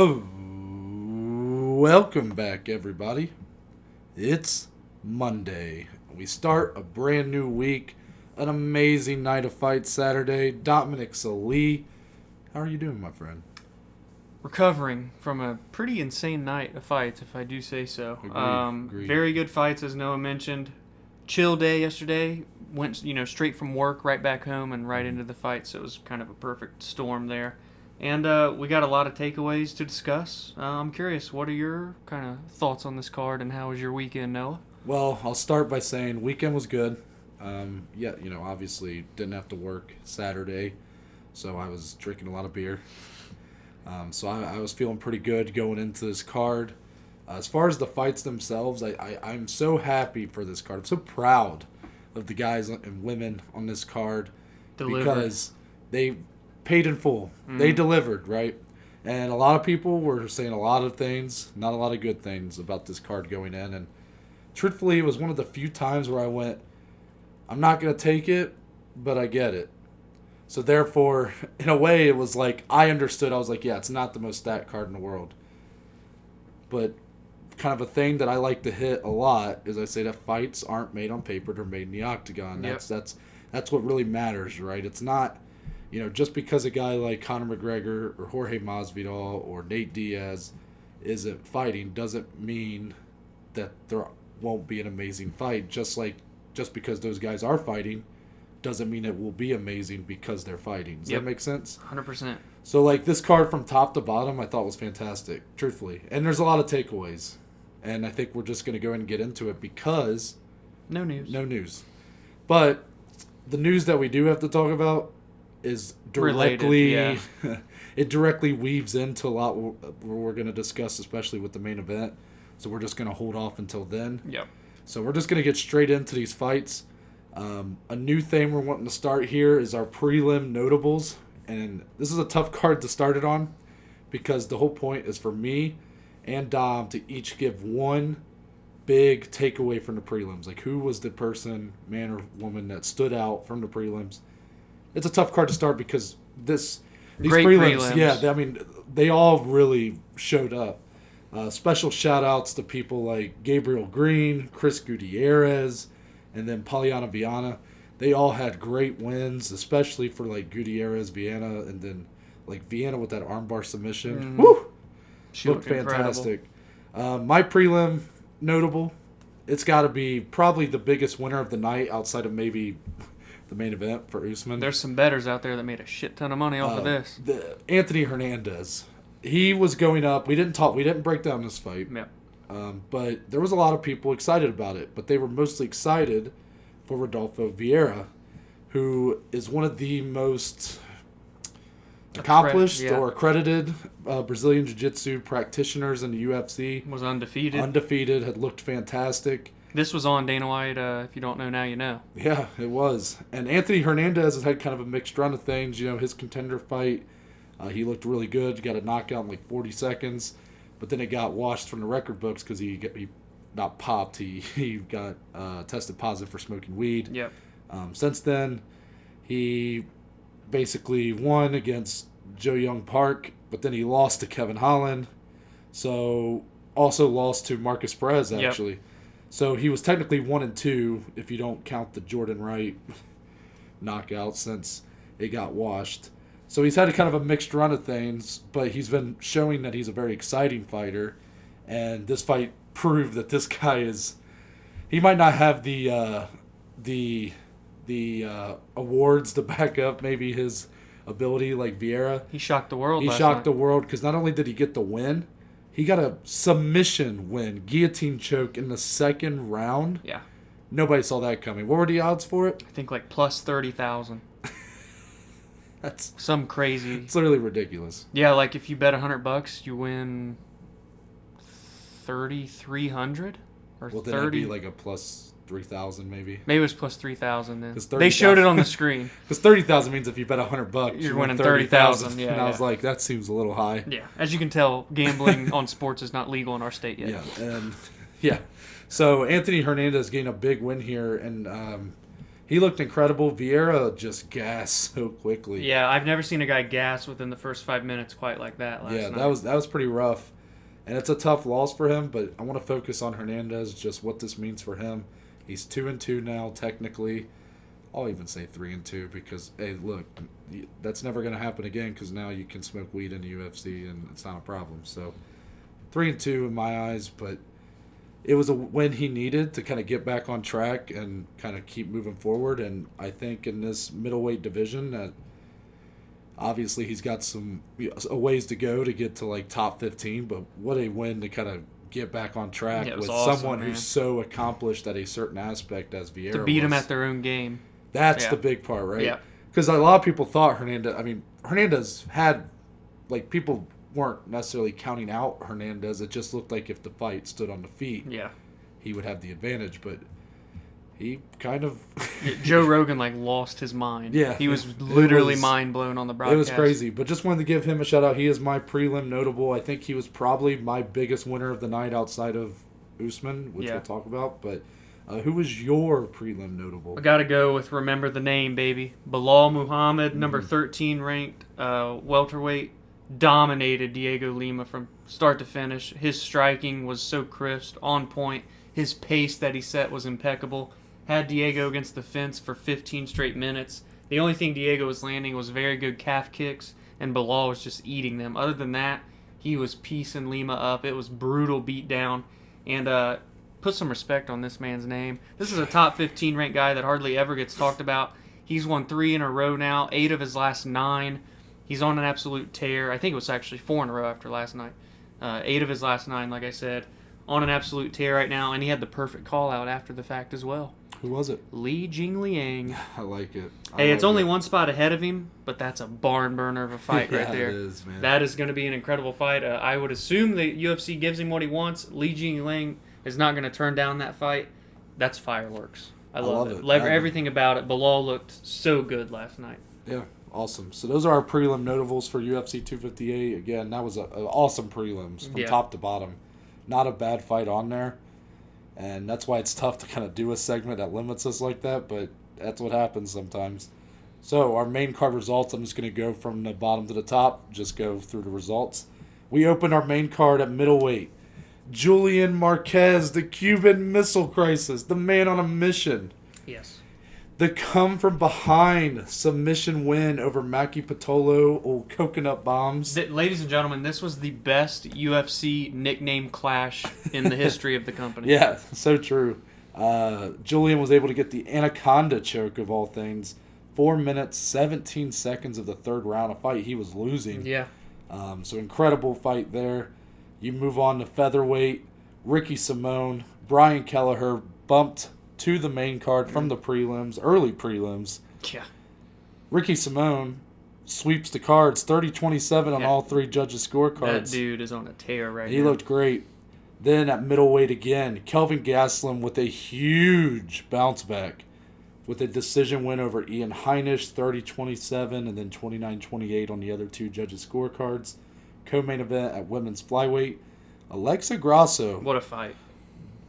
Oh, welcome back, everybody. It's Monday. We start a brand new week, an amazing night of fights Saturday. Dominic Salee, how are you doing, my friend? Recovering from a pretty insane night of fights, if I do say so. Agreed. Very good fights, as Noah mentioned. Chill day yesterday. Went, straight from work, right back home, and right into the fight. So it was kind of a perfect storm there. And we got a lot of takeaways to discuss. I'm curious, what are your kind of thoughts on this card, and how was your weekend, Noah? Well, I'll start by saying weekend was good. Obviously didn't have to work Saturday, so I was drinking a lot of beer. So I was feeling pretty good going into this card. As far as the fights themselves, I'm so happy for this card. I'm so proud of the guys and women on this card. Because they paid in full. They delivered, right? And a lot of people were saying a lot of things, not a lot of good things about this card going in. And truthfully, it was one of the few times where I went, I'm not going to take it, but I get it. So therefore, in a way, it was like, I understood. I was like, yeah, it's not the most stacked card in the world. But kind of a thing that I like to hit a lot is I say that fights aren't made on paper, they're made in the octagon. Yep. That's what really matters, right? It's not, just because a guy like Conor McGregor or Jorge Masvidal or Nate Diaz isn't fighting doesn't mean that there won't be an amazing fight. Just because those guys are fighting doesn't mean it will be amazing because they're fighting. Does that make sense? 100%. So, this card from top to bottom I thought was fantastic, truthfully. And there's a lot of takeaways. And I think we're just going to go ahead and get into it because... No news. But the news that we do have to talk about is directly... Related, yeah. It directly weaves into a lot we're going to discuss, especially with the main event. So we're just going to hold off until then. Yep. So we're just going to get straight into these fights. A new thing we're wanting to start here is our prelim notables. And this is a tough card to start it on because the whole point is for me and Dom to each give one big takeaway from the prelims. Like, who was the person, man or woman, that stood out from the prelims? It's a tough card to start because these Great prelims. Yeah, they all really showed up. Special shout-outs to people like Gabriel Green, Chris Gutierrez, and then Polyana Viana. They all had great wins, especially for Gutierrez, Viana, and then Viana with that armbar submission. Woo! She Looked fantastic. My prelim notable, it's got to be probably the biggest winner of the night outside of maybe the main event for Usman. There's some bettors out there that made a shit ton of money off of this. Anthony Hernandez. He was going up. We didn't break down this fight. Yep. But there was a lot of people excited about it. But they were mostly excited for Rodolfo Vieira, who is one of the most accomplished or accredited Brazilian Jiu-Jitsu practitioners in the UFC. Was undefeated. Had looked fantastic. This was on Dana White. If you don't know now, you know. Yeah, it was. And Anthony Hernandez has had kind of a mixed run of things. His contender fight, he looked really good. He got a knockout in 40 seconds. But then it got washed from the record books because he not popped. He got tested positive for smoking weed. Yep. Since then, he basically won against Joe Young Park, but then he lost to Kevin Holland. So also lost to Marcus Perez, actually. Yep. So he was technically 1-2 if you don't count the Jordan Wright knockout since it got washed. So he's had a kind of a mixed run of things, but he's been showing that he's a very exciting fighter. And this fight proved that this guy is... He might not have the awards to back up maybe his ability like Vieira. He shocked the world. He shocked the world because not only did he get the win, he got a submission win, guillotine choke in the second round. Yeah. Nobody saw that coming. What were the odds for it? I think plus 30,000. That's some crazy. It's literally ridiculous. Yeah, if you bet $100, you win 3,300 or well, then 30. It'd be a plus 3,000 maybe. Maybe it was plus 3,000 then. They showed it on the screen. Because 30,000 means if you bet $100, you're winning 30,000. Yeah, and I was like, that seems a little high. Yeah, as you can tell, gambling on sports is not legal in our state yet. Yeah, and So Anthony Hernandez gained a big win here, and He looked incredible. Vieira just gassed so quickly. Yeah, I've never seen a guy gas within the first 5 minutes quite like that last night. That was pretty rough. And it's a tough loss for him, but I want to focus on Hernandez, just what this means for him. He's 2-2 now, technically. I'll even say 3-2 because, hey, look, that's never going to happen again because now you can smoke weed in the UFC and it's not a problem. So 3-2 in my eyes, but it was a win he needed to kind of get back on track and kind of keep moving forward. And I think in this middleweight division that obviously he's got some a ways to go to get to like top 15, but what a win to kind of get back on track with awesome, someone man. who's so accomplished at a certain aspect as Vieira To beat him was. at their own game. That's the big part, right? Yeah. Because a lot of people thought Hernandez had, like, people weren't necessarily counting out Hernandez. It just looked like if the fight stood on the feet, he would have the advantage. But he kind of... Joe Rogan, lost his mind. Yeah. He was literally mind blown on the broadcast. It was crazy. But just wanted to give him a shout out. He is my prelim notable. I think he was probably my biggest winner of the night outside of Usman, which we'll talk about. But who was your prelim notable? I got to go with remember the name, baby. Bilal Muhammad, number 13 ranked welterweight, dominated Diego Lima from start to finish. His striking was so crisp, on point. His pace that he set was impeccable. Had Diego against the fence for 15 straight minutes. The only thing Diego was landing was very good calf kicks, and Bilal was just eating them. Other than that, he was piecing Lima up. It was brutal beatdown. And put some respect on this man's name. This is a top 15 ranked guy that hardly ever gets talked about. He's won 3 in a row now, 8 of his last 9. He's on an absolute tear. I think it was actually 4 in a row after last night. 8 of his last 9, like I said. On an absolute tear right now, and he had the perfect call out after the fact as well. Who was it? Li Jingliang. I like it. It's only one spot ahead of him, but that's a barn burner of a fight right there. It is, man. That is going to be an incredible fight. I would assume the UFC gives him what he wants. Li Jingliang is not going to turn down that fight. That's fireworks. I love it. Everything about it. Bilal looked so good last night. Yeah, awesome. So those are our prelim notables for UFC 258. Again, that was an awesome prelims from top to bottom. Not a bad fight on there. And that's why it's tough to kind of do a segment that limits us like that, but that's what happens sometimes. So our main card results, I'm just going to go from the bottom to the top, just go through the results. We open our main card at middleweight. Julian Marquez, the Cuban Missile Crisis, the man on a mission. Yes. The come-from-behind submission win over Maki Pitolo, old coconut bombs. Ladies and gentlemen, this was the best UFC nickname clash in the history of the company. Yeah, so true. Julian was able to get the Anaconda choke of all things. 4 minutes, 17 seconds of the third round, a fight he was losing. Yeah. So incredible fight there. You move on to featherweight. Ricky Simone, Brian Kelleher bumped to the main card from the prelims, early prelims. Yeah. Ricky Simone sweeps the cards, 30-27 on all 3 judges' scorecards. That dude is on a tear right now. He looked great. Then at middleweight again, Kelvin Gastelum with a huge bounce back with a decision win over Ian Heinisch, 30-27, and then 29-28 on the other 2 judges' scorecards. Co-main event at women's flyweight, Alexa Grasso. What a fight.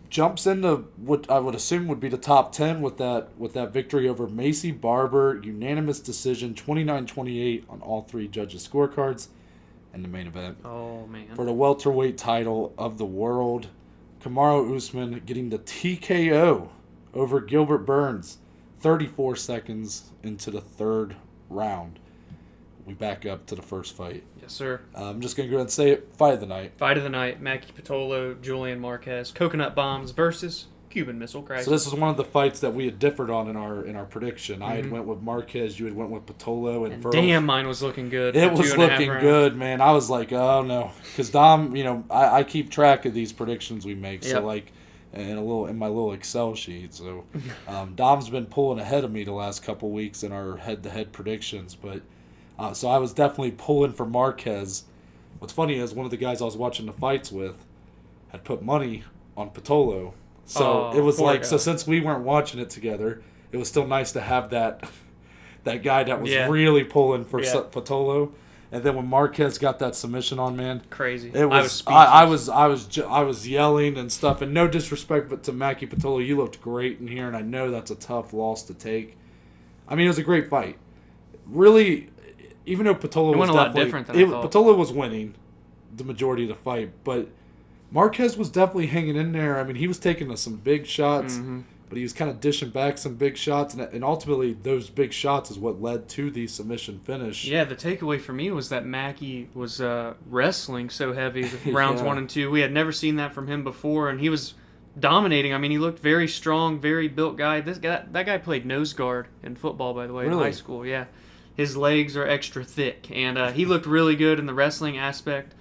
Jumps into what I would assume would be the top 10 with that victory over Macy Barber. Unanimous decision, 29-28 on all 3 judges' scorecards. And the main event. Oh, man. For the welterweight title of the world, Kamaru Usman getting the TKO over Gilbert Burns, 34 seconds into the 3rd round. We back up to the first fight. Yes, sir. I'm just going to go ahead and say it. Fight of the night. Fight of the night. Maki Pitolo, Julian Marquez. Coconut Bombs versus Cuban Missile Crisis. So this is one of the fights that we had differed on in our prediction. Mm-hmm. I had went with Marquez. You had went with Pitolo. And damn, mine was looking good. It was looking good, man. I was like, oh, no. Because Dom, I keep track of these predictions we make. Yep. So, in my little Excel sheet. So Dom's been pulling ahead of me the last couple weeks in our head-to-head predictions. But so I was definitely pulling for Marquez. What's funny is one of the guys I was watching the fights with had put money on Pitolo. So it was like, so since we weren't watching it together, it was still nice to have that guy that was really pulling for Pitolo. And then when Marquez got that submission on, man, Crazy. it was I was yelling and stuff. And no disrespect, but to Maki Pitolo, you looked great in here, and I know that's a tough loss to take. I mean, it was a great fight. Really, even though Pitolo was a lot different than I thought. Pitolo was winning the majority of the fight, but Marquez was definitely hanging in there. I mean, he was taking some big shots. Mm-hmm. But he was kind of dishing back some big shots, and ultimately those big shots is what led to the submission finish. Yeah, the takeaway for me was that Mackie was wrestling so heavy rounds 1 and 2. We had never seen that from him before, and he was dominating. I mean, he looked very strong, very built guy. That guy played nose guard in football, by the way, in high school. Yeah, his legs are extra thick, and he looked really good in the wrestling aspect.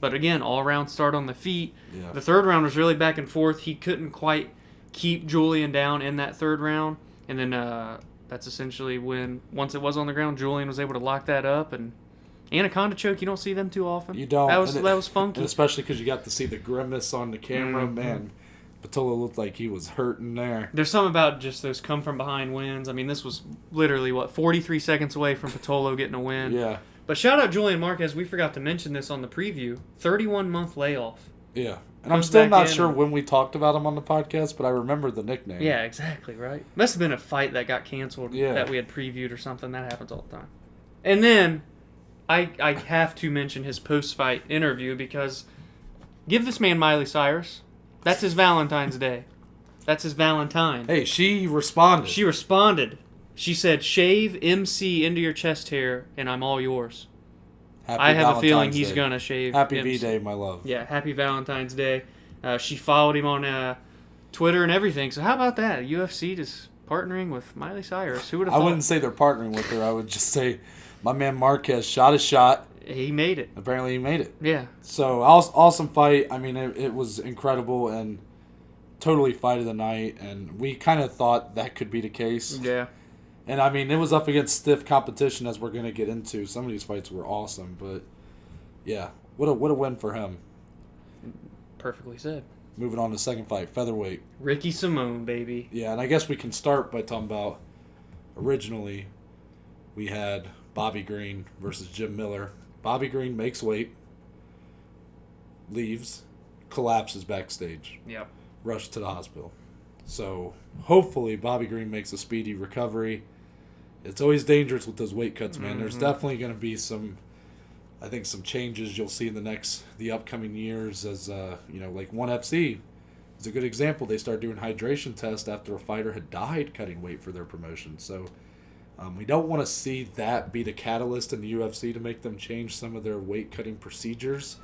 But again, all round start on the feet. Yeah. The third round was really back and forth. He couldn't quite keep Julian down in that third round, and then that's essentially when, once it was on the ground, Julian was able to lock that up. And anaconda choke, you don't see them too often. You don't. That was funky, and especially because you got to see the grimace on the camera. Mm-hmm. Man, Pitolo looked like he was hurting there. There's something about just those come from behind wins. I mean, this was literally 43 seconds away from Pitolo getting a win. Yeah. But shout out Julian Marquez. We forgot to mention this on the preview. 31-month layoff. Yeah. And I'm still not sure when we talked about him on the podcast, but I remember the nickname. Yeah, exactly, right? Must have been a fight that got canceled that we had previewed or something. That happens all the time. And then I have to mention his post-fight interview because give this man Miley Cyrus. That's his Valentine's Day. That's his Valentine. Hey, she responded. She said, shave MC into your chest hair and I'm all yours. I have a feeling he's going to shave. Happy V-Day, my love. Yeah, happy Valentine's Day. She followed him on Twitter and everything. So how about that? UFC just partnering with Miley Cyrus. Who would have thought? I wouldn't say they're partnering with her. I would just say my man Marquez shot his shot. He made it. Apparently he made it. Yeah. So, awesome fight. I mean, it was incredible and totally fight of the night. And we kind of thought that could be the case. Yeah. And, I mean, it was up against stiff competition, as we're going to get into. Some of these fights were awesome, but, yeah, what a win for him. Perfectly said. Moving on to the second fight, featherweight. Ricky Simone, baby. Yeah, and I guess we can start by talking about, originally, we had Bobby Green versus Jim Miller. Bobby Green makes weight, leaves, collapses backstage. Yep. Rushed to the hospital. So, hopefully, Bobby Green makes a speedy recovery. It's always dangerous with those weight cuts, man. Mm-hmm. There's definitely going to be some changes you'll see in the upcoming years as, like ONE FC is a good example. They start doing hydration tests after a fighter had died cutting weight for their promotion. So, we don't want to see that be the catalyst in the UFC to make them change some of their weight cutting procedures.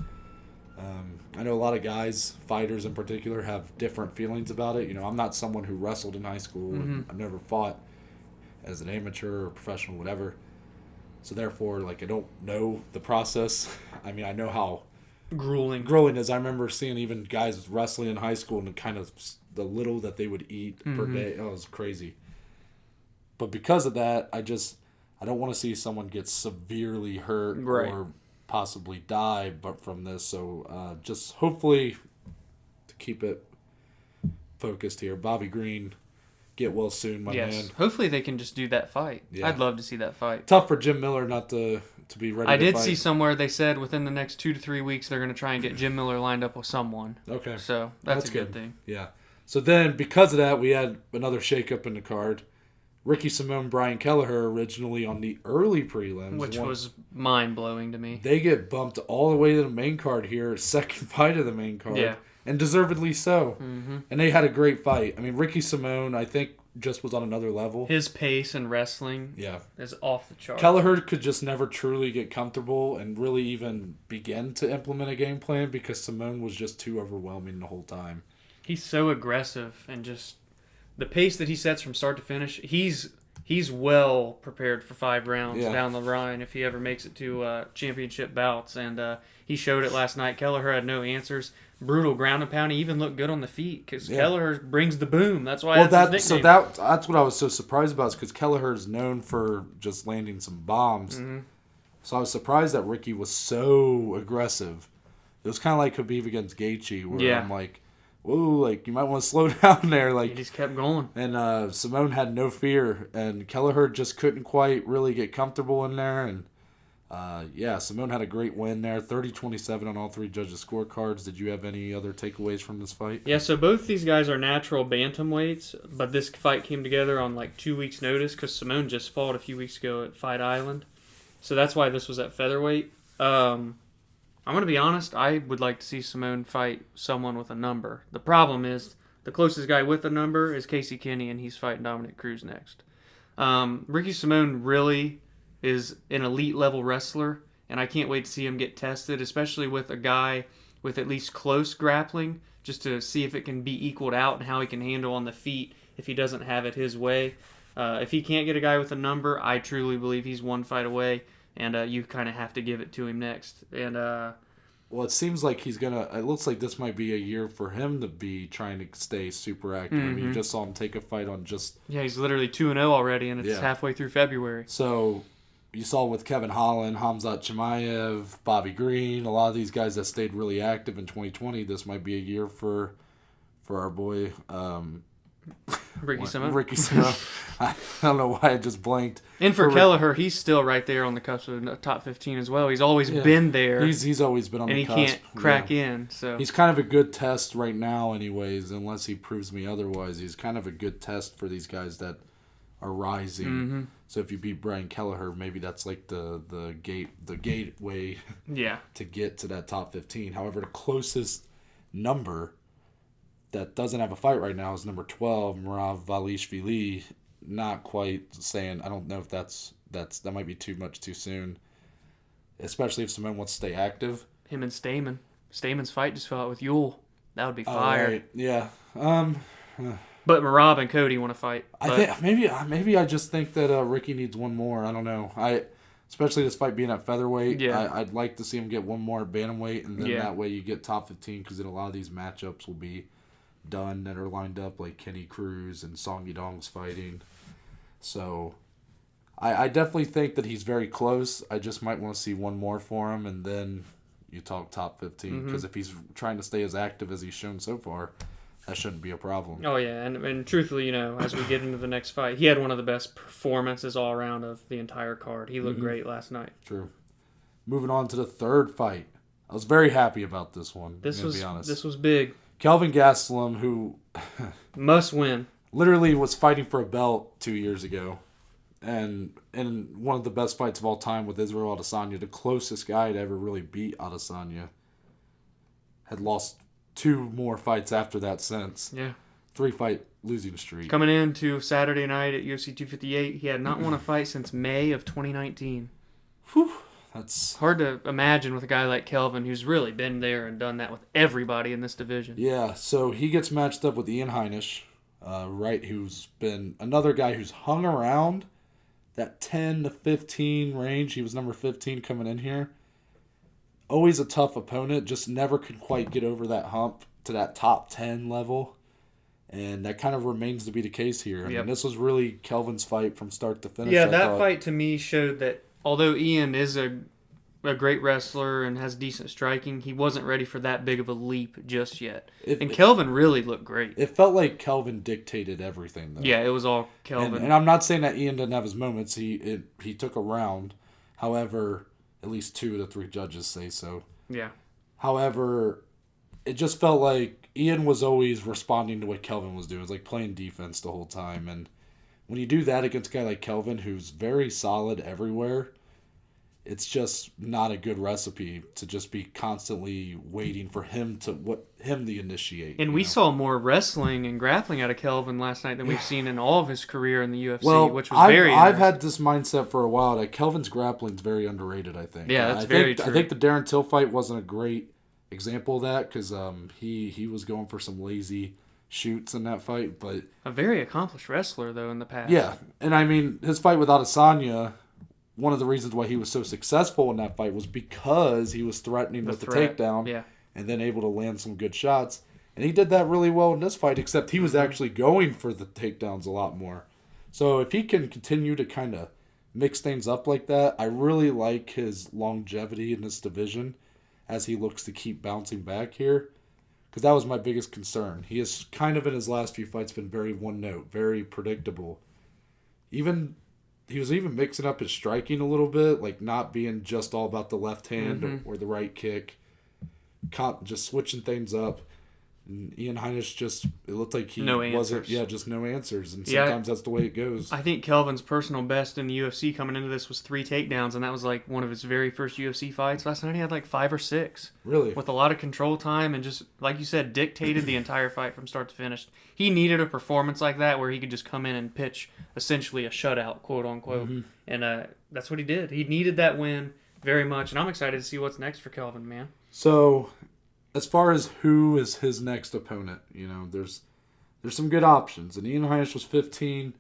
I know a lot of guys, fighters in particular, have different feelings about it. You know, I'm not someone who wrestled in high school. Mm-hmm. And I've never fought as an amateur or professional, whatever. So therefore, I don't know the process. I mean, I know how grueling is. I remember seeing even guys wrestling in high school and kind of the little that they would eat per day. Oh, it was crazy. But because of that, I don't want to see someone get severely hurt or possibly die from this. So just hopefully to keep it focused here, Bobby Green, get well soon, my man. Hopefully they can just do that fight. Yeah. I'd love to see that fight. Tough for Jim Miller not to be ready to fight. I did see somewhere they said within the next 2 to 3 weeks they're going to try and get Jim Miller lined up with someone. Okay. So that's a good thing. Yeah. So then because of that, we had another shakeup in the card. Ricky Simone, Brian Kelleher originally on the early prelims. Which was mind-blowing to me. They get bumped all the way to the main card here, second fight of the main card. Yeah. And deservedly so. Mm-hmm. And they had a great fight. I mean, Ricky Simone, I think, just was on another level. His pace in wrestling is off the chart. Kelleher could just never truly get comfortable and really even begin to implement a game plan because Simone was just too overwhelming the whole time. He's so aggressive and just the pace that he sets from start to finish, he's well prepared for 5 rounds down the line if he ever makes it to championship bouts. And he showed it last night. Kelleher had no answers. Brutal ground and pound. He even looked good on the feet because Kelleher brings the boom. That's why that's his nickname. So that's what I was so surprised about is because Kelleher is known for just landing some bombs. Mm-hmm. So I was surprised that Ricky was so aggressive. It was kind of like Khabib against Gaethje where I'm like, whoa, you might want to slow down there. He just kept going. And Simone had no fear, and Kelleher just couldn't quite really get comfortable in there. And Simone had a great win there, 30-27 on all three judges' scorecards. Did you have any other takeaways from this fight? Yeah, so both these guys are natural bantamweights, but this fight came together on like 2 weeks' notice because Simone just fought a few weeks ago at Fight Island. So that's why this was at featherweight. I'm going to be honest, I would like to see Simone fight someone with a number. The problem is the closest guy with a number is Casey Kenny, and he's fighting Dominic Cruz next. Ricky Simone really is an elite level wrestler, and I can't wait to see him get tested, especially with a guy with at least close grappling, just to see if it can be equaled out and how he can handle on the feet if he doesn't have it his way. If he can't get a guy with a number, I truly believe he's one fight away, and you kind of have to give it to him next. And well, it seems like it looks like this might be a year for him to be trying to stay super active. I mean, you just saw him take a fight on just... Yeah, he's literally 2-0 already, and it's halfway through February. So... You saw with Kevin Holland, Hamzat Chimaev, Bobby Green, a lot of these guys that stayed really active in 2020. This might be a year for our boy Ricky Simone. Ricky Simone. I don't know why I just blanked. And for Kelleher, he's still right there on the cusp of the top 15 as well. He's always been there. He's always been on the cusp. And he can't crack in. So he's kind of a good test right now anyways, unless he proves me otherwise. He's kind of a good test for these guys that are rising. Mm-hmm. So if you beat Brian Kelleher, maybe that's like the gateway to get to that top 15. However, the closest number that doesn't have a fight right now is number 12, Murav Valishvili. Not quite saying, I don't know if that might be too much too soon, especially if Simone wants to stay active. Him and Stamen. Stamen's fight just fell out with Yule. That would be fire. Right. Yeah. But Marab and Cody want to fight. I think maybe I just think that Ricky needs one more. I don't know. Especially this fight being at featherweight. Yeah. I'd like to see him get one more at bantamweight, and then that way you get top 15 because then a lot of these matchups will be done that are lined up, like Kenny Cruz and Song Yadong's fighting. So I definitely think that he's very close. I just might want to see one more for him, and then you talk top 15 because if he's trying to stay as active as he's shown so far, that shouldn't be a problem. Oh, yeah, and truthfully, as we get into the next fight, he had one of the best performances all around of the entire card. He looked great last night. True. Moving on to the third fight. I was very happy about this one, to be honest. This was big. Kelvin Gastelum, who... must win. Literally was fighting for a belt 2 years ago. And in one of the best fights of all time with Israel Adesanya, the closest guy to ever really beat Adesanya, had lost 2 more fights after that since. Yeah. 3-fight losing streak. Coming into Saturday night at UFC 258, he had not won a fight since May of 2019. Whew. That's hard to imagine with a guy like Kelvin who's really been there and done that with everybody in this division. Yeah, so he gets matched up with Ian Heinisch, who's been another guy who's hung around that 10 to 15 range. He was number 15 coming in here. Always a tough opponent, just never could quite get over that hump to that top 10 level. And that kind of remains to be the case here. I mean, this was really Kelvin's fight from start to finish. Yeah, that fight to me showed that although Ian is a great wrestler and has decent striking, he wasn't ready for that big of a leap just yet. And Kelvin really looked great. It felt like Kelvin dictated everything, though. Yeah, it was all Kelvin. And I'm not saying that Ian didn't have his moments. He took a round. However, at least 2 of the 3 judges say so. Yeah. However, it just felt like Ian was always responding to what Kelvin was doing. It was like playing defense the whole time. And when you do that against a guy like Kelvin, who's very solid everywhere, it's just not a good recipe to just be constantly waiting for him to initiate. And we saw more wrestling and grappling out of Kelvin last night than we've seen in all of his career in the UFC, which was very interesting. I've had this mindset for a while that Kelvin's grappling's very underrated, I think. Yeah, that's very true. I think the Darren Till fight wasn't a great example of that because he was going for some lazy shoots in that fight, but a very accomplished wrestler though in the past. Yeah, and I mean his fight with Adesanya, one of the reasons why he was so successful in that fight was because he was threatening with the takedown and then able to land some good shots. And he did that really well in this fight, except he was actually going for the takedowns a lot more. So if he can continue to kind of mix things up like that, I really like his longevity in this division as he looks to keep bouncing back here. Because that was my biggest concern. He has kind of in his last few fights been very one note, very predictable. Even he was even mixing up his striking a little bit, like not being just all about the left hand or the right kick. Just switching things up. And Ian Heinisch it looked like he wasn't, just no answers. And sometimes that's the way it goes. I think Kelvin's personal best in the UFC coming into this was 3 takedowns, and that was like one of his very first UFC fights. Last night he had like 5 or 6. Really? With a lot of control time and just, like you said, dictated the entire fight from start to finish. He needed a performance like that where he could just come in and pitch essentially a shutout, quote unquote. And that's what he did. He needed that win very much, and I'm excited to see what's next for Kelvin, man. So, as far as who is his next opponent, there's some good options. And Ian Heinisch was 15.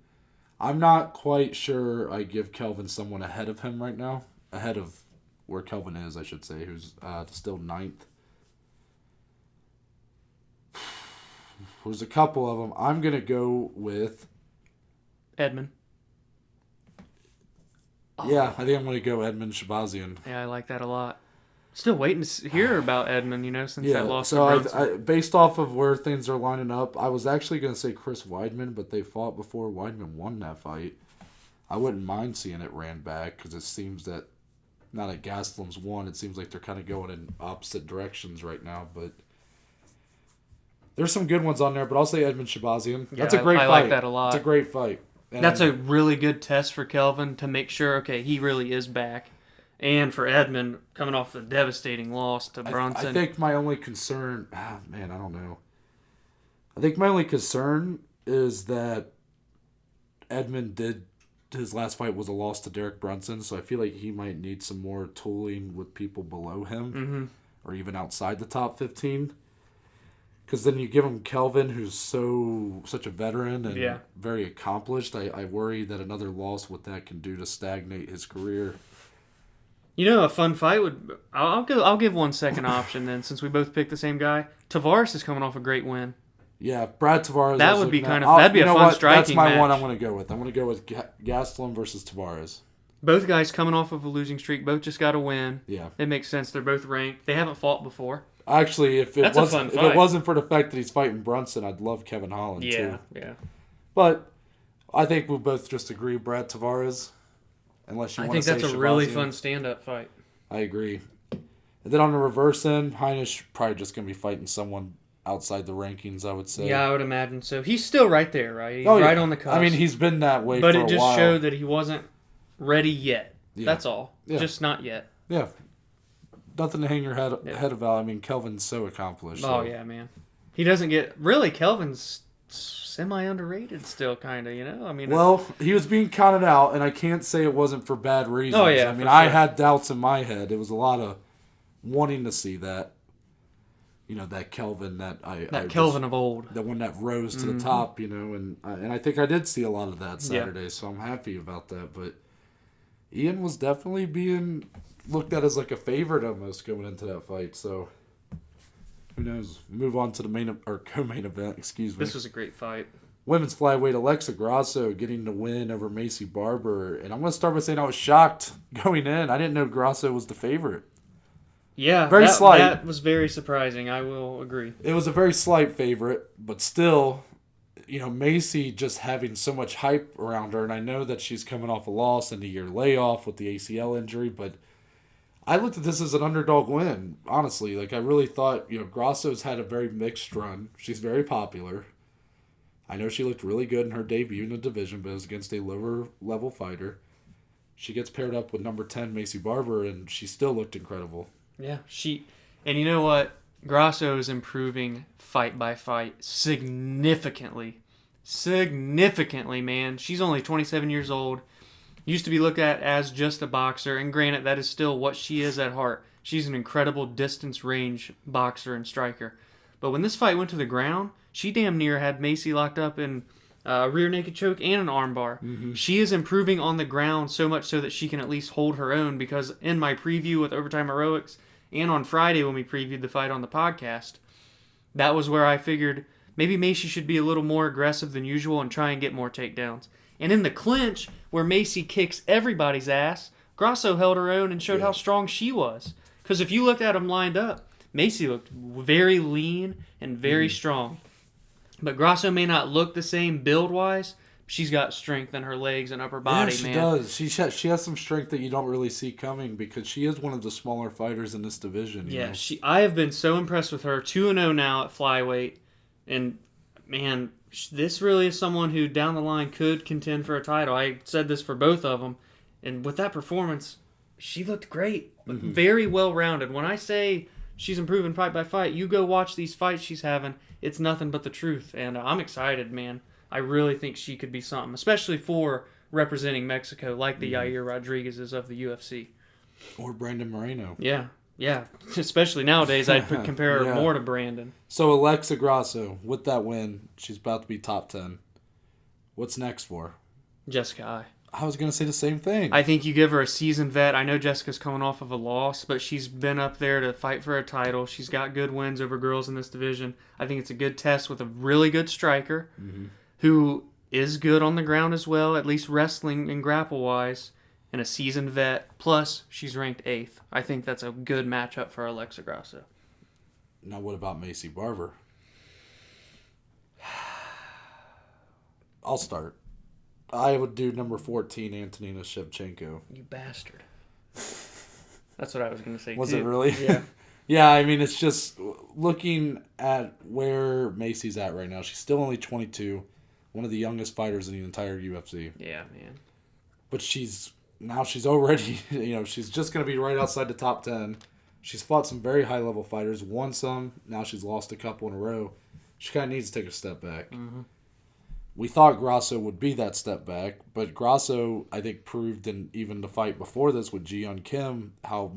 I'm not quite sure I give Kelvin someone ahead of him right now. Ahead of where Kelvin is, I should say, who's still 9th. There's a couple of them. I'm going to go with... Edmund. Yeah, I think I'm going to go Edmund Shabazian. Yeah, I like that a lot. Still waiting to hear about Edmund, since that loss to Brunson. So, based off of where things are lining up, I was actually going to say Chris Weidman, but they fought before Weidman won that fight. I wouldn't mind seeing it ran back because it seems that, now that Gastelum's won, it seems like they're kind of going in opposite directions right now, but there's some good ones on there, but I'll say Edmund Shabazian. That's a great fight. I like that a lot. It's a great fight. And that's a really good test for Kelvin to make sure, okay, he really is back. And for Edmund, coming off the devastating loss to Brunson. I think my only concern... I don't know. I think my only concern is that Edmund his last fight was a loss to Derek Brunson, so I feel like he might need some more tooling with people below him, or even outside the top 15. Because then you give him Kelvin, who's such a veteran and very accomplished. I worry that another loss what that can do to stagnate his career. A fun fight would... I'll give one second option then, since we both picked the same guy. Tavares is coming off a great win. Yeah, Brad Tavares. That would be that'd be a fun striking match. That's my one I'm going to go with. I'm going to go with Gastelum versus Tavares. Both guys coming off of a losing streak. Both just got a win. Yeah. It makes sense. They're both ranked. They haven't fought before. Actually, if it wasn't for the fact that he's fighting Brunson, I'd love Kevin Holland too. Yeah. But I think we'll both just agree Brad Tavares. Unless you want to say I think that's a really fun stand-up fight. I agree. And then on the reverse end, Heinisch probably just going to be fighting someone outside the rankings, I would say. Yeah, I would imagine so. He's still right there, right? He's right on the cusp. I mean, he's been that way for a while. But it just showed that he wasn't ready yet. Yeah. That's all. Yeah. Just not yet. Yeah. Nothing to hang your head about. I mean, Kelvin's so accomplished. Oh, yeah, man. He doesn't get... Really, Kelvin's semi-underrated still, kind of, I mean... Well, he was being counted out, and I can't say it wasn't for bad reasons. Oh, yeah, I mean, I had doubts in my head. It was a lot of wanting to see that, that Kelvin that Kelvin of old. The one that rose to the top, and I think I did see a lot of that Saturday, so I'm happy about that. But Ian was definitely being looked at as like a favorite almost going into that fight, so... Who knows? Move on to the co-main event, excuse me. This was a great fight. Women's flyweight Alexa Grasso getting the win over Macy Barber. And I'm going to start by saying I was shocked going in. I didn't know Grasso was the favorite. Yeah, very slight. That was very surprising. I will agree. It was a very slight favorite, but still, Macy just having so much hype around her. And I know that she's coming off a loss and a year layoff with the ACL injury, but... I looked at this as an underdog win, honestly. I really thought, Grasso's had a very mixed run. She's very popular. I know she looked really good in her debut in the division, but it was against a lower-level fighter. She gets paired up with number 10, Macy Barber, and she still looked incredible. Yeah, and you know what? Grasso is improving fight by fight significantly. Significantly, man. She's only 27 years old. Used to be looked at as just a boxer, and granted, that is still what she is at heart. She's an incredible distance range boxer and striker. But when this fight went to the ground, she damn near had Macy locked up in a rear naked choke and an armbar. Mm-hmm. She is improving on the ground so much so that she can at least hold her own, because in my preview with Overtime Heroics and on Friday when we previewed the fight on the podcast, that was where I figured maybe Macy should be a little more aggressive than usual and try and get more takedowns. And in the clinch, where Macy kicks everybody's ass, Grasso held her own and showed how strong she was. Because if you looked at them lined up, Macy looked very lean and very strong. But Grasso may not look the same build-wise, she's got strength in her legs and upper body, yeah, she man. does. She has some strength that you don't really see coming because she is one of the smaller fighters in this division. You Yeah, know? I have been so impressed with her. 2-0 now at flyweight, and man, this really is someone who down the line could contend for a title. I said this for both of them, and with that performance, she looked great, very well rounded. When I say she's improving fight by fight, you go watch these fights she's having. It's nothing but the truth, and I'm excited, man. I really think she could be something, especially for representing Mexico, like the Yair Rodriguez's of the UFC. Or Brandon Moreno. Yeah. Yeah, especially nowadays, I'd compare her more to Brandon. So Alexa Grasso, with that win, she's about to be top 10. What's next for her? Jessica Eye. I was going to say the same thing. I think you give her a seasoned vet. I know Jessica's coming off of a loss, but she's been up there to fight for a title. She's got good wins over girls in this division. I think it's a good test with a really good striker who is good on the ground as well, at least wrestling and grapple-wise. And a seasoned vet. Plus, she's ranked 8th. I think that's a good matchup for Alexa Grasso. Now, what about Macy Barber? I'll start. I would do number 14, Antonina Shevchenko. You bastard. That's what I was going to say, Was too. it really? Yeah. Yeah, I mean, it's just looking at where Macy's at right now. She's still only 22, one of the youngest fighters in the entire UFC. Yeah, man. But she's already, she's just going to be right outside the top 10. She's fought some very high-level fighters, won some. Now she's lost a couple in a row. She kind of needs to take a step back. Mm-hmm. We thought Grasso would be that step back, but Grasso, I think, proved in even the fight before this with Ji-Yeon Kim how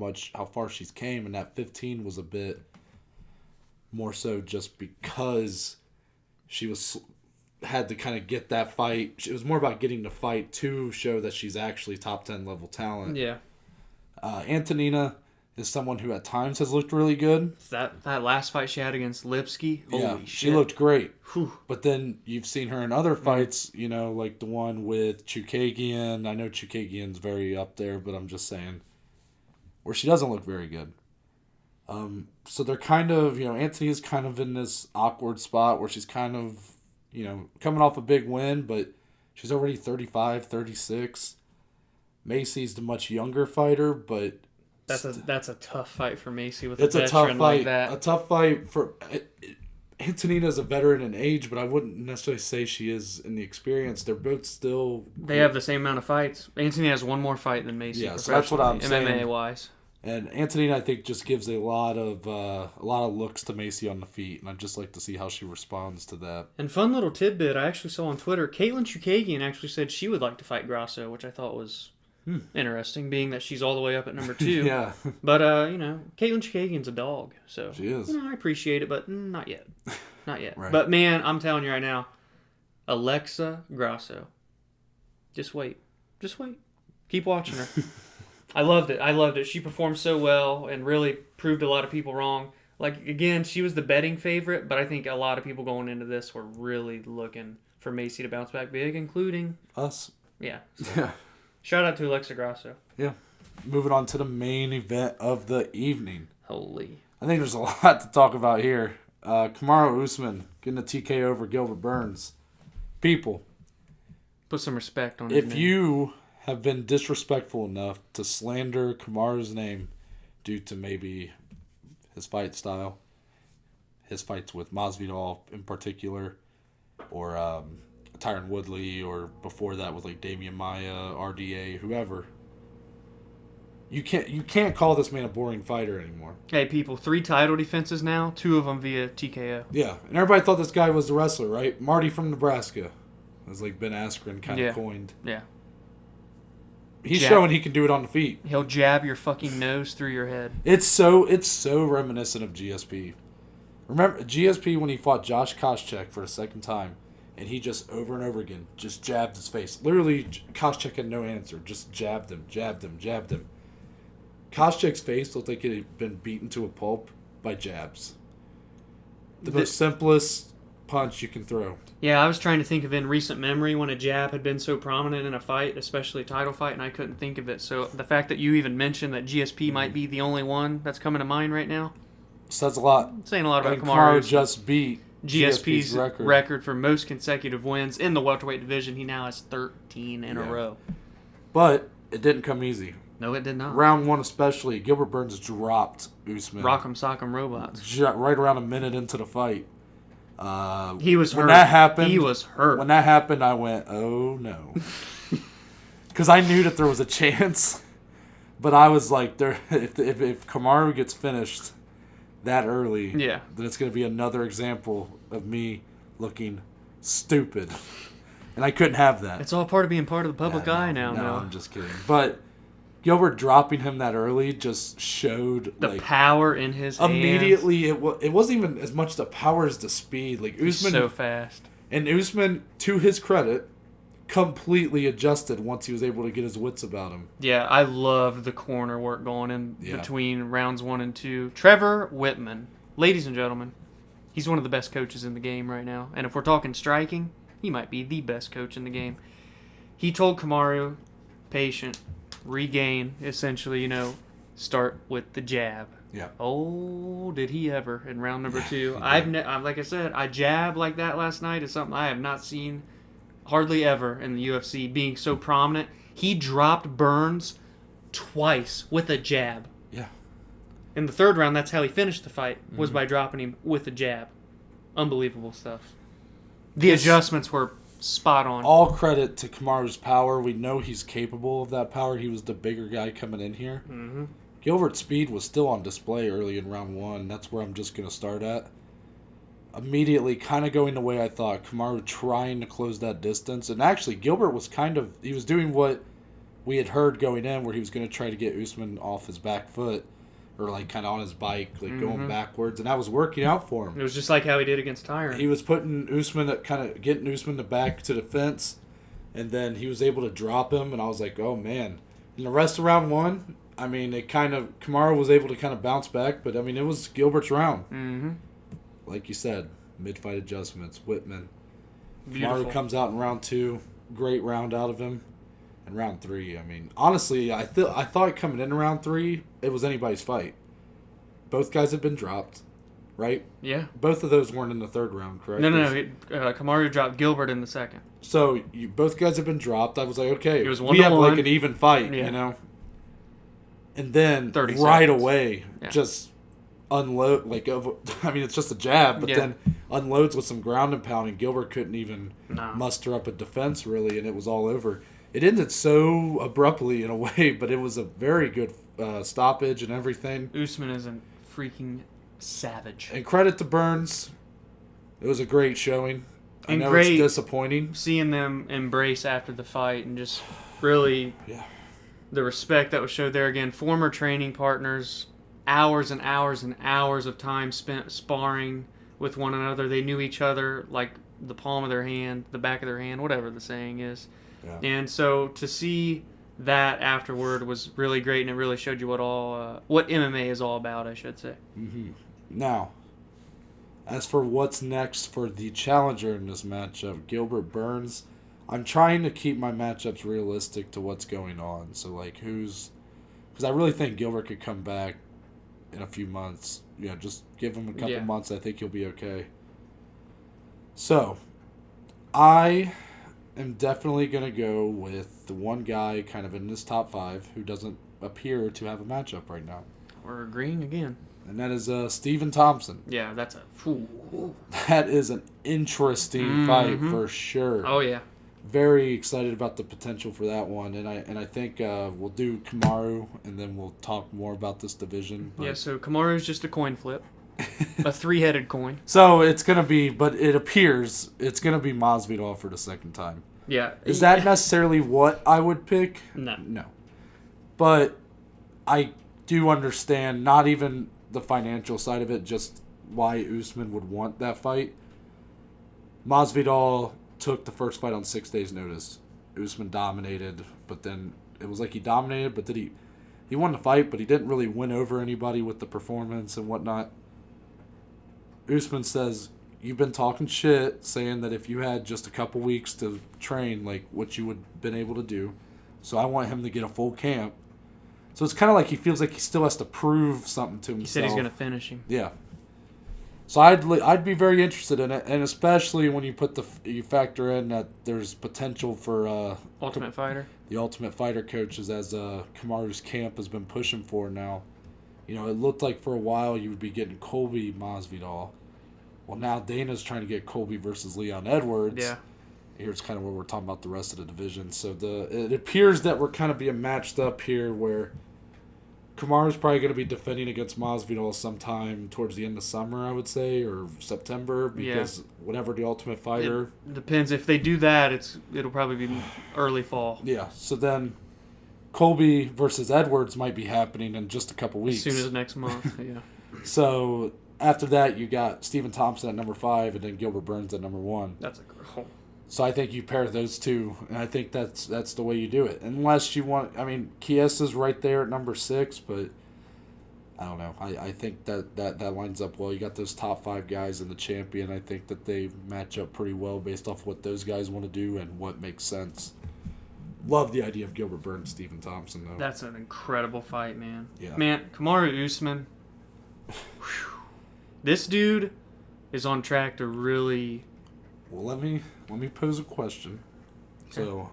far she's came, and that 15 was a bit more so just because she had to kind of get that fight. It was more about getting the fight to show that she's actually top 10 level talent. Yeah. Antonina is someone who at times has looked really good. That last fight she had against Lipsky, holy shit. She looked great. Whew. But then you've seen her in other fights, like the one with Chukagian. I know Chukagian's very up there, but I'm just saying, where she doesn't look very good. So they're kind of, Antonina's kind of in this awkward spot where she's kind of, coming off a big win, but she's already 35, 36. Macy's the much younger fighter, but that's a tough fight for Macy with it's a veteran like that. A tough fight for Antonina's a veteran in age, but I wouldn't necessarily say she is in the experience. They're both still. They have the same amount of fights. Antonina has one more fight than Macy. Yeah, so that's what I'm saying. MMA wise. And Antonina, I think, just gives a lot of looks to Macy on the feet, and I'd just like to see how she responds to that. And fun little tidbit I actually saw on Twitter, Caitlin Chukagian actually said she would like to fight Grasso, which I thought was interesting, being that she's all the way up at number 2. Yeah. But, Caitlin Chukagian's a dog, so she is. I appreciate it, but not yet. Not yet. Right. But, man, I'm telling you right now, Alexa Grasso. Just wait. Just wait. Keep watching her. I loved it. She performed so well and really proved a lot of people wrong. Like, again, she was the betting favorite, but I think a lot of people going into this were really looking for Macy to bounce back big, including us. Yeah. So. Yeah. Shout out to Alexa Grasso. Yeah. Moving on to the main event of the evening. Holy. I think there's a lot to talk about here. Kamaru Usman getting a TK over Gilbert Burns. People. Put some respect on his name. If you have been disrespectful enough to slander Kamaru's name due to maybe his fight style, his fights with Masvidal in particular, or Tyron Woodley, or before that with like Damian Maia, RDA, whoever, you can't call this man a boring fighter anymore. Hey, people, 3 title defenses now, 2 of them via TKO. Yeah, and everybody thought this guy was the wrestler, right? Marty from Nebraska, as like Ben Askren kind of coined. Yeah. He's showing he can do it on the feet. He'll jab your fucking nose through your head. It's so reminiscent of GSP. Remember GSP when he fought Josh Koscheck for the second time, and he just over and over again just jabbed his face. Literally, Koscheck had no answer. Just jabbed him. Koscheck's face looked like it had been beaten to a pulp by jabs. The simplest punch you can throw. Yeah, I was trying to think of in recent memory when a jab had been so prominent in a fight, especially a title fight, and I couldn't think of it. So the fact that you even mentioned that GSP might be the only one that's coming to mind right now says a lot. saying a lot about Kamaru Kamaru. just beat GSP's record for most consecutive wins in the welterweight division. He now has 13 in a row. But it didn't come easy. No, it did not. Round 1 especially, Gilbert Burns dropped Usman. Rock'em sock'em robots. Right around a minute into the fight. He was hurt. When that happened, he was hurt. When that happened, I went, oh no. Because I knew that there was a chance. But I was like, if Kamaru gets finished that early, then it's going to be another example of me looking stupid. And I couldn't have that. It's all part of being part of the public eye now. No, I'm just kidding. But Gilbert dropping him that early just showed the power in his immediately. Hands. It wasn't even as much the power as the speed. Like Usman, so fast. And Usman, to his credit, completely adjusted once he was able to get his wits about him. Yeah, I loved the corner work going in between rounds 1 and 2. Trevor Whitman, ladies and gentlemen, he's one of the best coaches in the game right now. And if we're talking striking, he might be the best coach in the game. He told Kamaru, patient, regain, essentially, start with the jab. Yeah. Oh, did he ever in round number 2. Like I said, I jab like that last night is something I have not seen hardly ever in the UFC being so prominent. He dropped Burns twice with a jab. Yeah. In the 3rd round, that's how he finished the fight, was by dropping him with a jab. Unbelievable stuff. The adjustments were spot on. All credit to Kamaru's power. We know he's capable of that power. He was the bigger guy coming in here. Mm-hmm. Gilbert's speed was still on display early in round 1. That's where I'm just going to start at. Immediately kind of going the way I thought. Kamaru trying to close that distance. And actually, Gilbert was he was doing what we had heard going in, where he was going to try to get Usman off his back foot, or like kind of on his bike, like going backwards. And that was working out for him. It was just like how he did against Tyron. He was putting Usman, getting Usman back to the fence. And then he was able to drop him. And I was like, oh man. In the rest of round 1, I mean, Kamaru was able to kind of bounce back. But I mean, it was Gilbert's round. Mm-hmm. Like you said, mid-fight adjustments. Whitman. Beautiful. Kamaru comes out in round 2. Great round out of him. And round 3, I mean, honestly, I thought coming into round 3, it was anybody's fight. Both guys have been dropped, right? Yeah. Both of those weren't in the 3rd round, correct? No. Kamaru dropped Gilbert in the 2nd. So both guys have been dropped. I was like, okay, it was we have 1-1. like an even fight, And then right away, just unload, it's just a jab, but then unloads with some ground and pound, and Gilbert couldn't even muster up a defense really, and it was all over. It ended so abruptly in a way, but it was a very good stoppage and everything. Usman is a freaking savage. And credit to Burns. It was a great showing. I know it's disappointing. Seeing them embrace after the fight and just really the respect that was showed there again. Former training partners, hours and hours and hours of time spent sparring with one another. They knew each other like the palm of their hand, the back of their hand, whatever the saying is. Yeah. And so to see that afterward was really great, and it really showed you what MMA is all about, I should say. Mm-hmm. Now, as for what's next for the challenger in this matchup, Gilbert Burns, I'm trying to keep my matchups realistic to what's going on. So, because I really think Gilbert could come back in a few months. Just give him a couple months. I think he'll be okay. So, I am definitely going to go with the one guy kind of in this top 5 who doesn't appear to have a matchup right now. We're agreeing again. And that is Stephen Thompson. Yeah, that is an interesting fight for sure. Oh, yeah. Very excited about the potential for that one. And I think we'll do Kamaru, and then we'll talk more about this division. Yeah, so Kamaru's just a coin flip. A 3-headed coin. So it's going to be, but it appears it's going to be Masvidal for the second time. Yeah. Is that necessarily what I would pick? No. But I do understand not even the financial side of it, just why Usman would want that fight. Masvidal took the first fight on 6 days' notice. Usman dominated, but then it was like he dominated, but he won the fight, but he didn't really win over anybody with the performance and whatnot. Usman says, you've been talking shit, saying that if you had just a couple weeks to train, like what you would have been able to do. So I want him to get a full camp. So it's kind of like he feels like he still has to prove something to himself. He said he's going to finish him. Yeah. So I'd be very interested in it, and especially when you factor in that there's potential for Ultimate Fighter. the Ultimate Fighter coaches, as Kamaru's camp has been pushing for now. You know, it looked like for a while you would be getting Colby Masvidal. Well, now Dana's trying to get Colby versus Leon Edwards. Yeah. Here's kind of where we're talking about the rest of the division. So it appears that we're kind of being matched up here, where Kamaru's probably going to be defending against Masvidal sometime towards the end of summer, I would say, or September, because whenever the Ultimate Fighter... It depends. If they do that, it'll probably be early fall. Yeah, so then Colby versus Edwards might be happening in just a couple weeks. As soon as next month, yeah. So after that, you got Stephen Thompson at number 5, and then Gilbert Burns at number 1. That's a girl. So I think you pair those two, and I think that's the way you do it. Unless you want, I mean, Chiesa's right there at number 6, but I don't know. I think that lines up well. You got those top 5 guys in the champion. I think that they match up pretty well based off what those guys want to do and what makes sense. Love the idea of Gilbert Burns, Stephen Thompson, though. That's an incredible fight, man. Yeah. Man, Kamaru Usman. This dude is on track to really... Well, let me pose a question. Okay. So,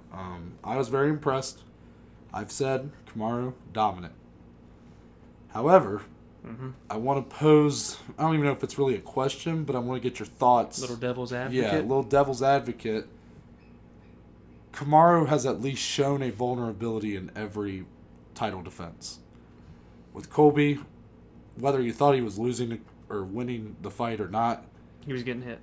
I was very impressed. I've said Kamaru dominant. However, I want to pose. I don't even know if it's really a question, but I want to get your thoughts. Little devil's advocate. Yeah, little devil's advocate. Kamaru has at least shown a vulnerability in every title defense. With Colby, whether you thought he was losing or winning the fight or not, He was getting hit.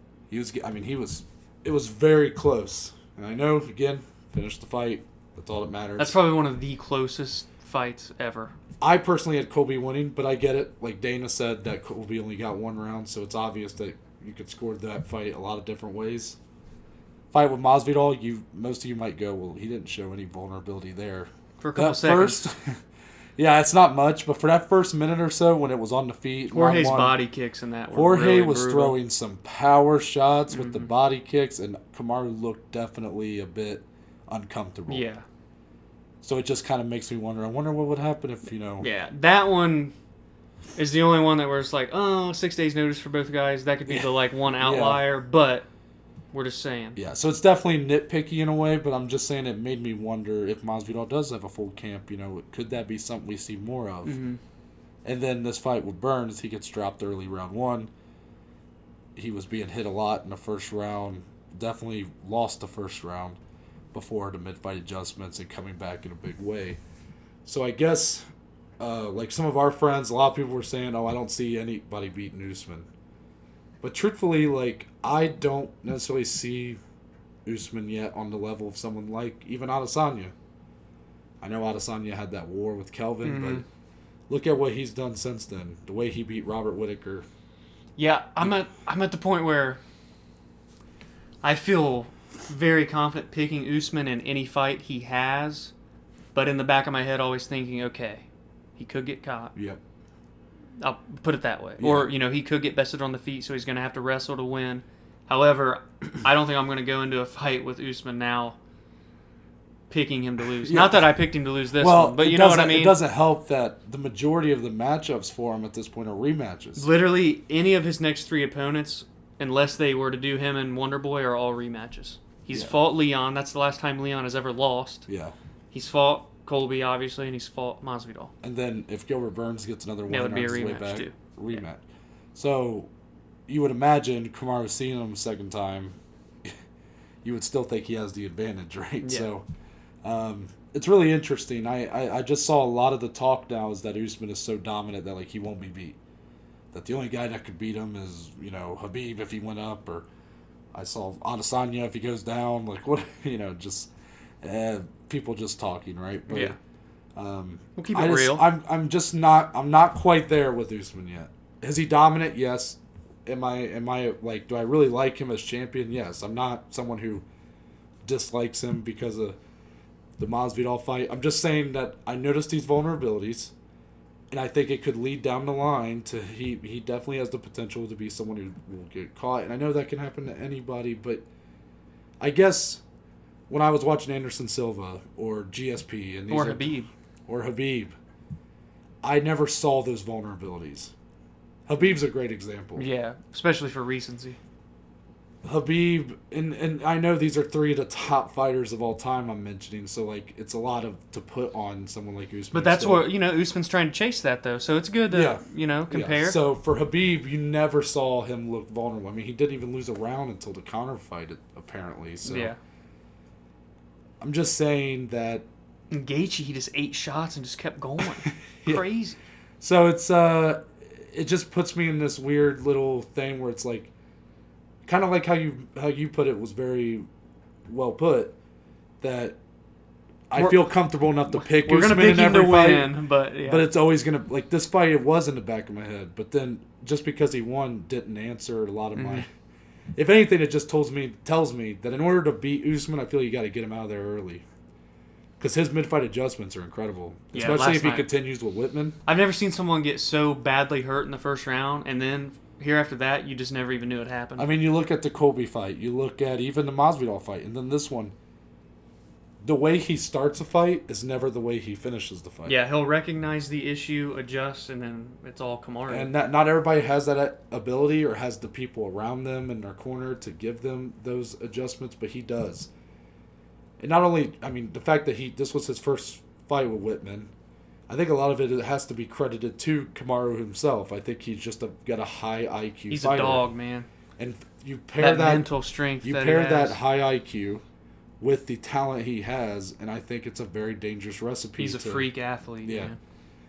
It was very close. And I know, again, finished the fight. That's all that matters. That's probably one of the closest fights ever. I personally had Colby winning, but I get it. Like Dana said, that Colby only got 1 round, so it's obvious that you could score that fight a lot of different ways. Fight with Masvidal, most of you might go, well, he didn't show any vulnerability there. For a couple seconds. Yeah, it's not much, but for that first minute or so when it was on the feet, Jorge's body kicks in that were Jorge really was brutal. throwing some power shots with the body kicks, and Kamaru looked definitely a bit uncomfortable. Yeah. So it just kind of makes me wonder. I wonder what would happen if, Yeah, that one is the only one that was like, 6 days notice for both guys. That could be the one outlier, but we're just saying. Yeah, so it's definitely nitpicky in a way, but I'm just saying it made me wonder if Masvidal does have a full camp, could that be something we see more of? Mm-hmm. And then this fight with Burns, he gets dropped early round 1. He was being hit a lot in the first round, definitely lost the first round before the mid-fight adjustments and coming back in a big way. So I guess, like some of our friends, a lot of people were saying, I don't see anybody beating Usman. But truthfully, I don't necessarily see Usman yet on the level of someone like even Adesanya. I know Adesanya had that war with Kelvin, but look at what he's done since then. The way he beat Robert Whittaker. Yeah, I'm at the point where I feel very confident picking Usman in any fight he has, but in the back of my head always thinking, okay, he could get caught. Yep. I'll put it that way. Yeah. Or, he could get bested on the feet, so he's going to have to wrestle to win. However, I don't think I'm going to go into a fight with Usman now picking him to lose. Yeah. Not that I picked him to lose this one, but you know what I mean? It doesn't help that the majority of the matchups for him at this point are rematches. Literally, any of his next 3 opponents, unless they were to do him and Wonderboy, are all rematches. He's fought Leon. That's the last time Leon has ever lost. Yeah. He's fought Colby, obviously, and he's fought Masvidal. And then if Gilbert Burns gets another win, that would be a his way rematch, back, too. Rematch. Yeah. So you would imagine Kamaru seeing him a second time, you would still think he has the advantage, right? Yeah. So it's really interesting. I just saw a lot of the talk now is that Usman is so dominant that he won't be beat. That the only guy that could beat him is, Khabib if he went up, or I saw Adesanya if he goes down. People just talking, right? But, yeah. We'll keep it real. I'm not quite there with Usman yet. Is he dominant? Yes. Am I do I really like him as champion? Yes. I'm not someone who dislikes him because of the Masvidal fight. I'm just saying that I noticed these vulnerabilities, and I think it could lead down the line to he definitely has the potential to be someone who will get caught. And I know that can happen to anybody, but I guess when I was watching Anderson Silva or GSP and Habib, I never saw those vulnerabilities. Habib's a great example. Yeah, especially for recency. Habib, and I know these are three of the top fighters of all time I'm mentioning, so like it's a lot to put on someone like Usman. But that's what, Usman's trying to chase that, though, so it's good to, compare. Yeah. So for Habib, you never saw him look vulnerable. I mean, he didn't even lose a round until the counter fight, apparently. So yeah. I'm just saying that... And Gaethje, he just 8 shots and just kept going. Yeah. Crazy. So it's it just puts me in this weird little thing where it's like, kind of like how you put it was very well put, that I feel comfortable enough to pick Usman in every fight, but it's always gonna, like, this fight, it was in the back of my head, but then just because he won didn't answer a lot of my. If anything, it just tells me that in order to beat Usman, I feel you got to get him out of there early. Because his mid-fight adjustments are incredible. Yeah, especially if he continues with Whitman. I've never seen someone get so badly hurt in the first round, and then here after that, you just never even knew it happened. I mean, you look at the Colby fight. You look at even the Masvidal fight. And then this one. The way he starts a fight is never the way he finishes the fight. Yeah, he'll recognize the issue, adjust, and then it's all Kamaru. And not everybody has that ability or has the people around them in their corner to give them those adjustments, but he does. And not only, I mean, the fact that this was his first fight with Whitman, I think a lot of it has to be credited to Kamaru himself. I think he's just got a high IQ He's fighter. a dog, man. And you pair that mental strength. You pair that high IQ with the talent he has, and I think it's a very dangerous recipe. He's a freak athlete. Yeah. Man.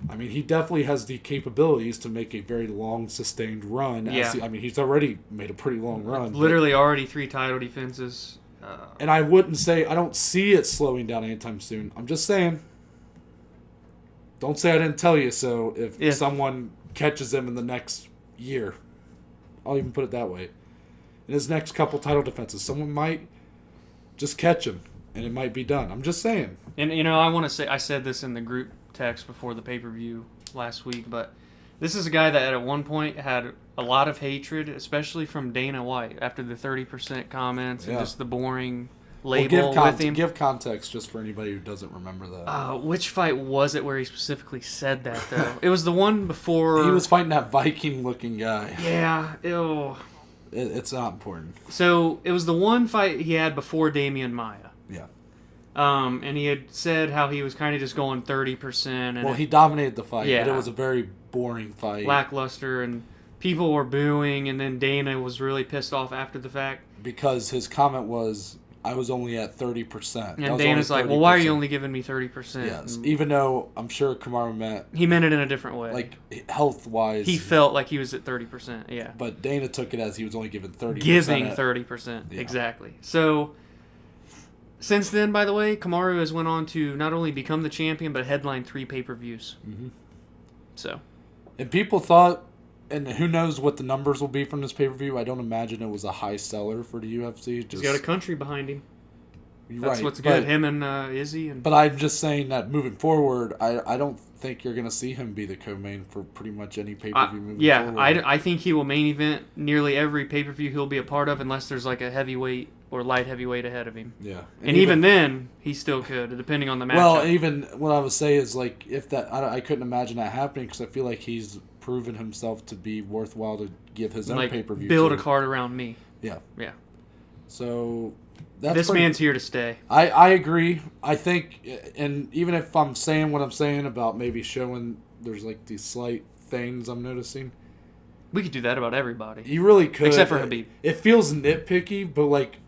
I mean, he definitely has the capabilities to make a very long, sustained run. Yeah. I mean, he's already made a pretty long run. Literally already 3 title defenses. And I don't see it slowing down anytime soon. I'm just saying, don't say I didn't tell you so if someone catches him in the next year. I'll even put it that way. In his next couple title defenses, someone might just catch him, and it might be done. I'm just saying. And, I want to say, I said this in the group text before the pay-per-view last week, but this is a guy that at one point had a lot of hatred, especially from Dana White, after the 30% comments and just the boring label with him. Give context just for anybody who doesn't remember that. Which fight was it where he specifically said that, though? It was the one before... He was fighting that Viking-looking guy. Yeah, ew. It's not important. So, it was the one fight he had before Damian Maia. Yeah. And he had said how he was kind of just going 30%. And he dominated the fight, but it was a very boring fight. Lackluster, and people were booing, and then Dana was really pissed off after the fact. Because his comment was, I was only at 30%. And Dana's like, well, why are you only giving me 30%? Yes, even though I'm sure Kamaru he meant it in a different way. Like, health-wise. He felt like he was at 30%, yeah. But Dana took it as he was only given 30%. Giving 30%, exactly. So... Since then, by the way, Kamaru has went on to not only become the champion, but headline 3 pay-per-views. Mm-hmm. So. And people thought, and who knows what the numbers will be from this pay-per-view, I don't imagine it was a high seller for the UFC. He's got a country behind him. That's right, what's good, him and Izzy. But I'm just saying that moving forward, I don't think you're going to see him be the co-main for pretty much any pay-per-view moving forward. Yeah, I think he will main event nearly every pay-per-view he'll be a part of, unless there's like a heavyweight or light heavyweight ahead of him. Yeah. And even then, he still could, depending on the matchup. Well, even what I would say is, like, if that, I couldn't imagine that happening, because I feel like he's proven himself to be worthwhile to give his own pay-per-view build a card around me. Yeah. Yeah. So... This man's here to stay. I agree. I think, and even if I'm saying what I'm saying about maybe showing there's like these slight things I'm noticing. We could do that about everybody. You really could. Except for Habib. It feels nitpicky, but like,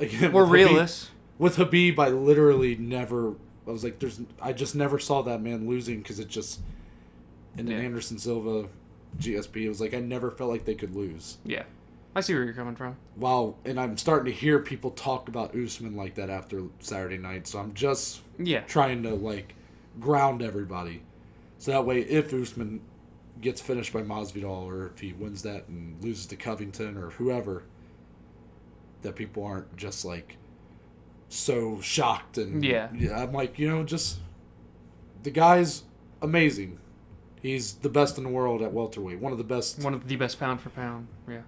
again, we're realists. With Habib, I literally never, I was like, I just never saw that man losing, because it just, in an Anderson Silva GSP, it was like I never felt like they could lose. Yeah. I see where you're coming from. Wow, and I'm starting to hear people talk about Usman like that after Saturday night, so I'm just trying to, like, ground everybody. So that way, if Usman gets finished by Masvidal, or if he wins that and loses to Covington or whoever, that people aren't just, like, so shocked. And I'm like, just, the guy's amazing. He's the best in the world at welterweight. One of the best pound for pound, yeah.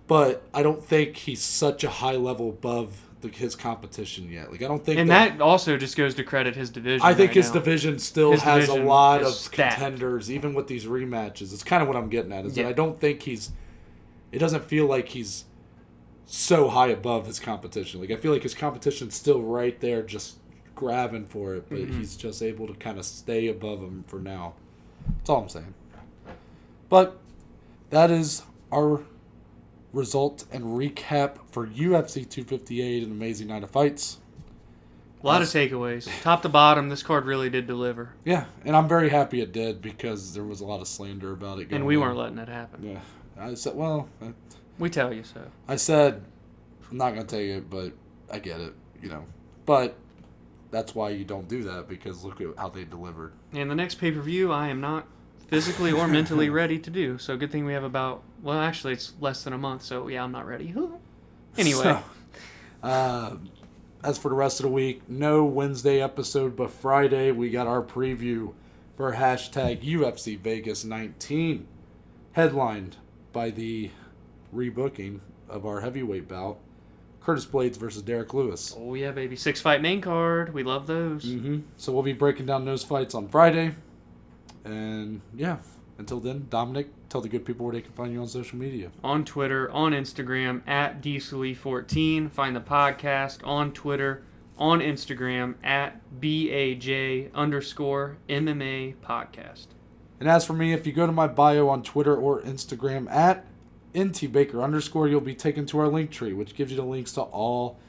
but I don't think he's such a high level above his competition yet. Like I don't think, and that also just goes to credit his division. I think right his now. division still His has division a lot is of stacked. contenders, even with these rematches. It's kind of what I'm getting at. Is that Yeah. I don't think he's. It doesn't feel like he's so high above his competition. Like I feel like his competition's still right there, just grabbing for it, but he's just able to kind of stay above him for now. That's all I'm saying. But that is our result and recap for UFC 258, an amazing night of fights. A lot of takeaways, top to bottom. This card really did deliver, Yeah, and I'm very happy it did because there was a lot of slander about it. and we weren't letting it happen. Yeah, I said, well, We tell you so. I said I'm not gonna take it, but I get it, But that's why you don't do that, because look at how they delivered. And the next pay-per-view, I am not physically or mentally ready to do. So good thing we have actually it's less than a month, so yeah, I'm not ready. Anyway. So, as for the rest of the week, no Wednesday episode, but Friday we got our preview for hashtag UFC Vegas 19, headlined by the rebooking of our heavyweight bout, Curtis Blades versus Derek Lewis. Oh yeah, baby. 6-fight main card. We love those. So we'll be breaking down those fights on Friday. And yeah, until then, Dominic, tell the good people where they can find you on social media. On Twitter, on Instagram, at DSLE14. Find the podcast on Twitter, on Instagram, at BAJ_MMA podcast. And as for me, if you go to my bio on Twitter or Instagram at ntbaker_, you'll be taken to our link tree, which gives you the links to all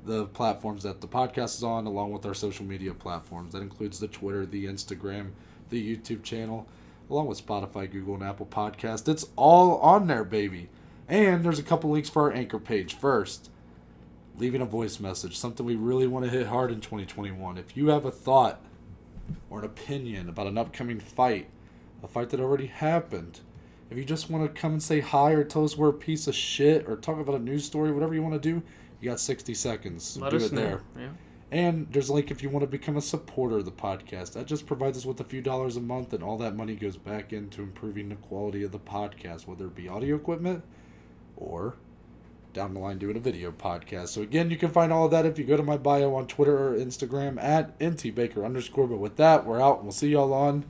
the platforms that the podcast is on, along with our social media platforms. That includes the Twitter, the Instagram, the YouTube channel, along with Spotify, Google, and Apple Podcasts. It's all on there, baby. And there's a couple links for our Anchor page. First, leaving a voice message, something we really want to hit hard in 2021. If you have a thought or an opinion about an upcoming fight, a fight that already happened, if you just want to come and say hi or tell us we're a piece of shit or talk about a news story, whatever you want to do, you got 60 seconds. Let do us it know. there. Yeah. And there's a link if you want to become a supporter of the podcast. That just provides us with a few dollars a month, and all that money goes back into improving the quality of the podcast, whether it be audio equipment or down the line doing a video podcast. So again, you can find all of that if you go to my bio on Twitter or Instagram at ntbaker_. But with that, we're out, and we'll see y'all on